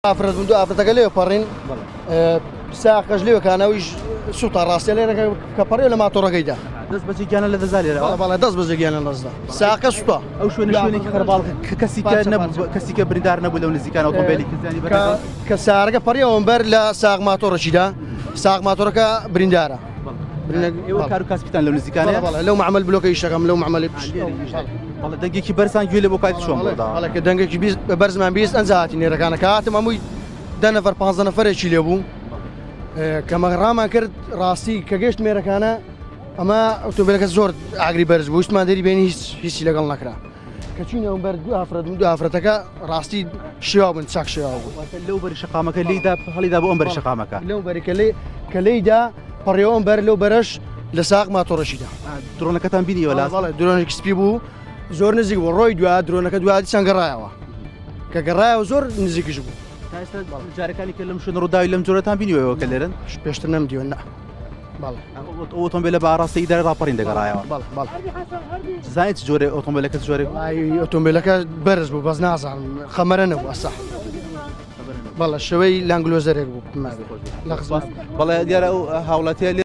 افرد من دو افرد قال لي بارين ساقش لي كان ويش سوطا راسي لنا كباري ولا ما تورا قيدا دز بزي كان لا دزالي والله دز بزي كان لازم ساق سوطا او شوي خربال كسيكا نب كسيكا بريدار نبو لون زي كان اوتوموبيلي كزاني برا كسارقه باري ومبر لا ساق ما تورا شيدا ساق ما تورا كبريندارا ايوا كارو كاسبيتان لون زي كان والله لو ما عمل بلوكي شغم لو ما عمل والله دقي كي برسان جولي بوكايت شو والله كدنگي كي بيز برز ما بيز انزاتي ني ركانا كاتم امي دنفر 5 نفر شي ليبو كما راما كرد راسي كجيشت ميركانا اما اوتوبيلك زور عقري برز بوست ما دري بيني هيس لقال نكرا كتشينا ومبر دو افرد من دو افرتك راسي شياب نساك شياب لو بري شقامك اللي دا خلي دا بو امبر شقامك لو بري كلي دا بريون بر لو برش لساق ما ترشيدا درون كتان بيدي ولا والله درون اكسبيبو زور نزيق وروي دوا درون كدوا دي سانغرايوا كغرايوا زور نزيق جبو تاسد جاركان يكلم شنو رداوي لم زورتان بينيو وكلرن بيشتنم ديونا بالله اوتوموبيل باراسي دار رابرين دغرايوا بالله زايت جوري اوتوموبيل كزوري اي اوتوموبيل برز بو بس نازع خمرنا بو صح والله شوي لانجلوزر يقبو والله ديال هاولاتي